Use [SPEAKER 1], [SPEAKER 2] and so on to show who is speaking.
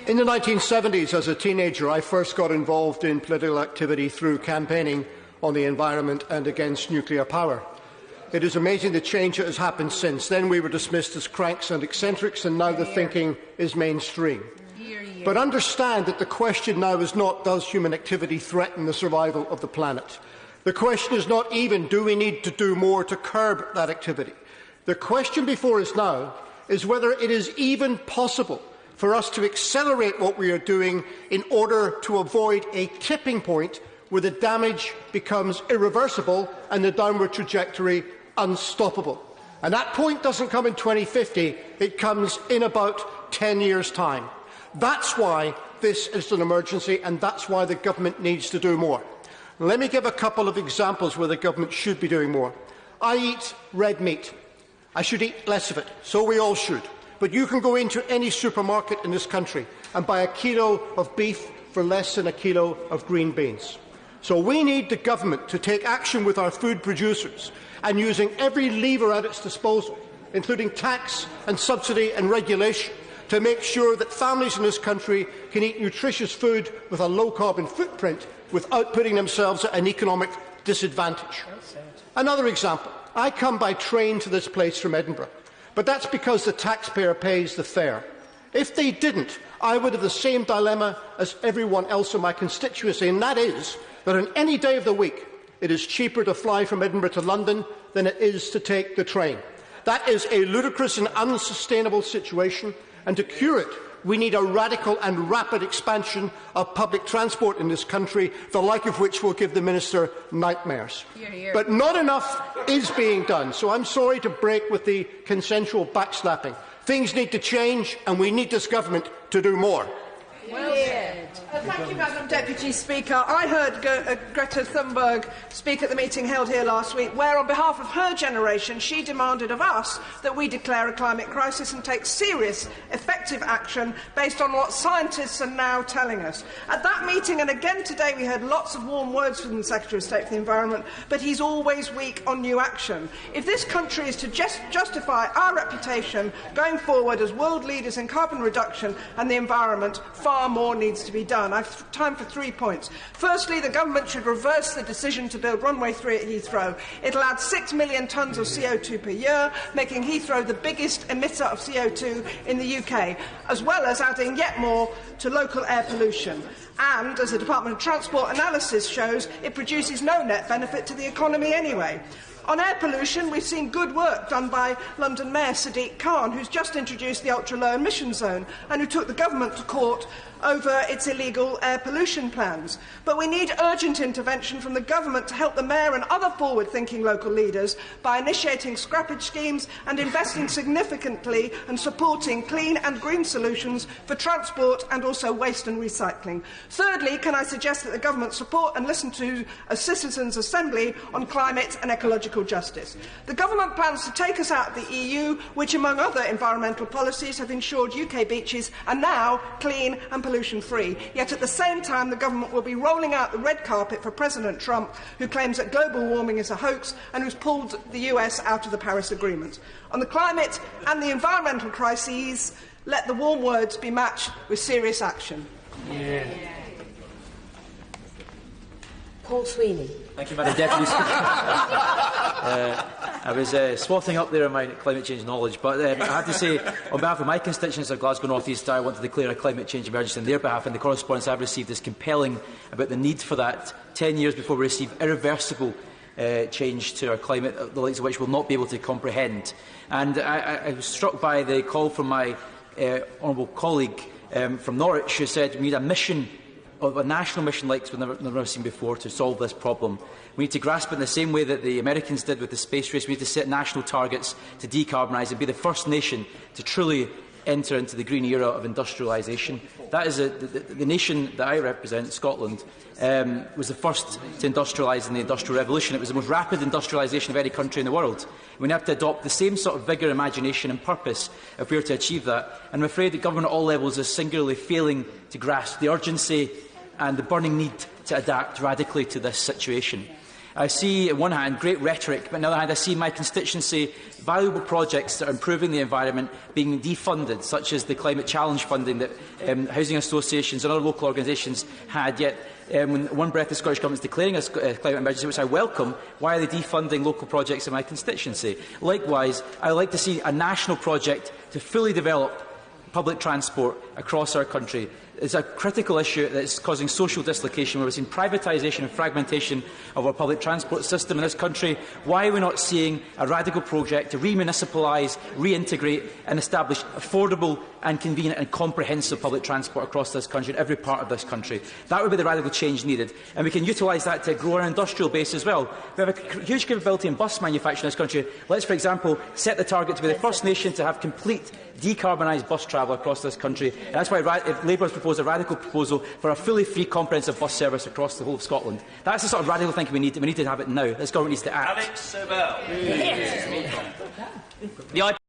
[SPEAKER 1] In the 1970s, as a teenager, I first got involved in political activity through campaigning on the environment and against nuclear power. It is amazing the change that has happened since. Then we were dismissed as cranks and eccentrics, and now the thinking is mainstream. But understand that the question now is not, does human activity threaten the survival of the planet? The question is not even, do we need to do more to curb that activity? The question before us now is whether it is even possible for us to accelerate what we are doing in order to avoid a tipping point where the damage becomes irreversible and the downward trajectory unstoppable. And that point doesn't come in 2050, it comes in about 10 years' time. That's why this is an emergency, and that's why the government needs to do more. Let me give a couple of examples where the government should be doing more. I eat red meat. I should eat less of it. So we all should. But you can go into any supermarket in this country and buy a kilo of beef for less than a kilo of green beans. So we need the government to take action with our food producers and using every lever at its disposal, including tax and subsidy and regulation, to make sure that families in this country can eat nutritious food with a low-carbon footprint without putting themselves at an economic disadvantage. Another example. I come by train to this place from Edinburgh, but that's because the taxpayer pays the fare. If they didn't, I would have the same dilemma as everyone else in my constituency, and that is that on any day of the week, it is cheaper to fly from Edinburgh to London than it is to take the train. That is a ludicrous and unsustainable situation, and to cure it, we need a radical and rapid expansion of public transport in this country, the like of which will give the Minister nightmares. But not enough is being done, so I'm sorry to break with the consensual backslapping. Things need to change, and we need this government to do more.
[SPEAKER 2] Thank you, Madam Deputy Speaker. I heard Greta Thunberg speak at the meeting held here last week, where, on behalf of her generation, she demanded of us that we declare a climate crisis and take serious, effective action based on what scientists are now telling us. At that meeting, and again today, we heard lots of warm words from the Secretary of State for the Environment, but he's always weak on new action. If this country is to justify our reputation going forward as world leaders in carbon reduction and the environment, far more needs to be done. I have time for 3 points. Firstly, the government should reverse the decision to build runway 3 at Heathrow. It will add 6 million tonnes of CO2 per year, making Heathrow the biggest emitter of CO2 in the UK, as well as adding yet more to local air pollution. And, as the Department of Transport analysis shows, it produces no net benefit to the economy anyway. On air pollution, we've seen good work done by London Mayor Sadiq Khan, who's just introduced the ultra-low emission zone and who took the government to court over its illegal air pollution plans. But we need urgent intervention from the government to help the Mayor and other forward-thinking local leaders by initiating scrappage schemes and investing significantly and supporting clean and green solutions for transport and also waste and recycling. Thirdly, can I suggest that the government support and listen to a citizens' assembly on climate and ecological justice. The government plans to take us out of the EU, which, among other environmental policies, have ensured UK beaches are now clean and pollution-free. Yet at the same time, the government will be rolling out the red carpet for President Trump, who claims that global warming is a hoax and who's pulled the US out of the Paris Agreement. On the climate and the environmental crises, let the warm words be matched with serious action.
[SPEAKER 3] Paul Sweeney.
[SPEAKER 4] Thank you, Madam Deputy Speaker. I was swathing up there on my climate change knowledge, but I have to say, on behalf of my constituents of Glasgow North East, I want to declare a climate change emergency on their behalf, and the correspondence I've received is compelling about the need for that 10 years before we receive irreversible change to our climate, the likes of which we'll not be able to comprehend. And I was struck by the call from my honourable colleague from Norwich, who said we need a mission, of a national mission like we've never seen before, to solve this problem. We need to grasp it in the same way that the Americans did with the space race. We need to set national targets to decarbonise and be the first nation to truly enter into the green era of industrialisation. That is the nation that I represent, Scotland, was the first to industrialise in the Industrial Revolution. It was the most rapid industrialisation of any country in the world. We have to adopt the same sort of vigour, imagination and purpose if we are to achieve that. And I'm afraid that government at all levels is singularly failing to grasp the urgency and the burning need to adapt radically to this situation. I see, on one hand, great rhetoric, but on the other hand, I see in my constituency valuable projects that are improving the environment being defunded, such as the climate challenge funding that housing associations and other local organisations had. Yet, in one breath, the Scottish Government is declaring a climate emergency, which I welcome. Why are they defunding local projects in my constituency? Likewise, I would like to see a national project to fully develop public transport across our country. It's a critical issue that is causing social dislocation, where we're seeing privatisation and fragmentation of our public transport system in this country. Why are we not seeing a radical project to remunicipalise, reintegrate and establish affordable and convenient and comprehensive public transport across this country, in every part of this country? That would be the radical change needed. And we can utilise that to grow our industrial base as well. We have a huge capability in bus manufacturing in this country. Let's, for example, set the target to be the first nation to have complete decarbonised bus travel across this country. And that's why Labour has proposed a radical proposal for a fully free comprehensive bus service across the whole of Scotland. That's the sort of radical thinking we need. We need to have it now. This government needs to act.
[SPEAKER 5] Alex Sobel.